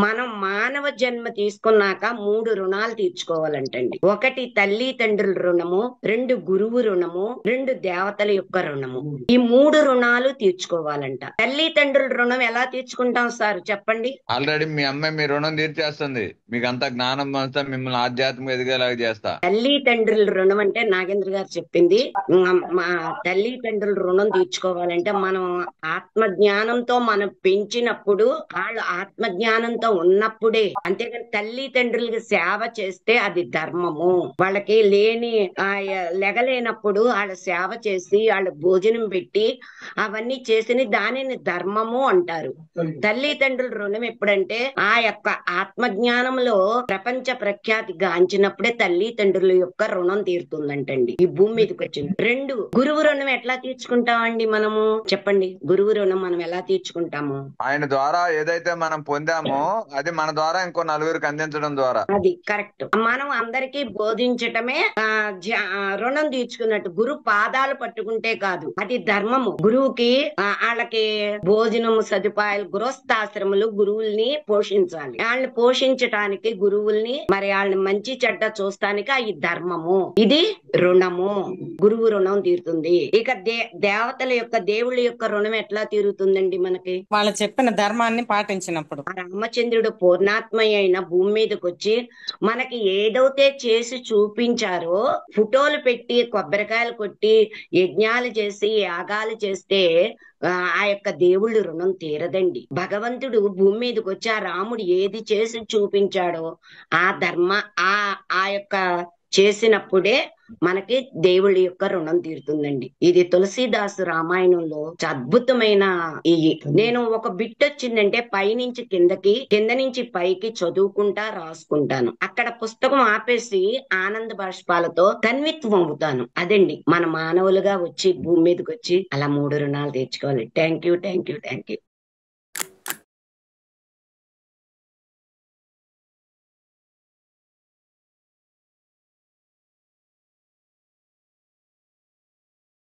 మనం మానవ జన్మ తీసుకున్నాక 3 రుణాలు తీర్చుకోవాలంటండి. 1 తల్లి తండ్రుల రుణము, 2 గురువు రుణము, 2 దేవతల యొక్క రుణము. ఈ 3 రుణాలు తీర్చుకోవాలంట. తల్లి తండ్రుల రుణం ఎలా తీర్చుకుంటాం సార్ చెప్పండి? ఆల్రెడీ మీ అమ్మాయి మీ రుణం తీర్చేస్తుంది. మీకు అంతా జ్ఞానం పంచుతా, మిమ్మల్ని ఆధ్యాత్మిక ఎదిగేలాగా చేస్తా. తల్లి తండ్రుల రుణం అంటే నాగేంద్ర గారు చెప్పింది. మా తల్లి తండ్రుల రుణం తీర్చుకోవాలంటే మనం ఆత్మ జ్ఞానంతో మనం పెంచినప్పుడు, వాళ్ళు ఆత్మ జ్ఞానంతో ఉన్నప్పుడే. అంతేగాని తల్లి తండ్రులకి సేవ చేస్తే అది ధర్మము. వాళ్ళకి లేని లెగలేనప్పుడు వాళ్ళ సేవ చేసి వాళ్ళ భోజనం పెట్టి అవన్నీ చేసిన దానిని ధర్మము అంటారు. తల్లి తండ్రుల రుణం ఎప్పుడంటే ఆ యొక్క ఆత్మ జ్ఞానంలో ప్రపంచ ప్రఖ్యాతి గాంచినప్పుడే తల్లి తండ్రుల యొక్క రుణం తీరుతుందంటండి ఈ భూమి మీదకి వచ్చింది. 2 గురువు రుణం ఎట్లా తీర్చుకుంటామండి మనము చెప్పండి? గురువు రుణం మనం ఎలా తీర్చుకుంటాము? ఆయన ద్వారా ఏదైతే మనం పొందామో అది మన ద్వారా ఇంకో నలుగురికి అందించడం ద్వారా. అది కరెక్ట్. మనం అందరికీ బోధించటమే రుణం తీర్చుకున్నట్టు. గురు పాదాలు పట్టుకుంటే కాదు, అది ధర్మము. గురువుకి వాళ్ళకి భోజనము సదుపాయాలు, గృహస్థాశ్రములు గురువుల్ని పోషించాలి. వాళ్ళని పోషించటానికి గురువుల్ని మరి వాళ్ళని మంచి చెడ్డ చూస్తానికి అది ధర్మము. ఇది రుణము. గురువు రుణం తీరుతుంది. ఇక దేవతల యొక్క దేవుళ్ళ యొక్క రుణం ఎట్లా తీరుతుందండి మనకి? వాళ్ళు చెప్పిన ధర్మాన్ని పాటించినప్పుడు. రామచంద్రుడు పూర్ణాత్మ అయిన భూమి మీదకి వచ్చి మనకి ఏదైతే చేసి చూపించారో, ఫోటోలు పెట్టి కొబ్బరికాయలు కొట్టి యజ్ఞాలు చేసి యాగాలు చేస్తే ఆ యొక్క దేవుళ్ళు రుణం తీరదండి. భగవంతుడు భూమి మీదకి వచ్చి ఆ రాముడు ఏది చేసి చూపించాడో ఆ ధర్మ ఆ యొక్క చేసినప్పుడే మనకి దేవుళ్ళ యొక్క రుణం తీరుతుందండి. ఇది తులసీదాసు రామాయణంలో అద్భుతమైన నేను ఒక బిట్ వచ్చిందంటే పైనుంచి కిందకి, కింద నుంచి పైకి చదువుకుంటా రాసుకుంటాను. అక్కడ పుస్తకం ఆపేసి ఆనంద బాష్పాలతో కన్విత్వం అవుతాను. అదండి మన మానవులుగా వచ్చి భూమి మీదకి వచ్చి అలా 3 రుణాలు తీర్చుకోవాలి. Thank you.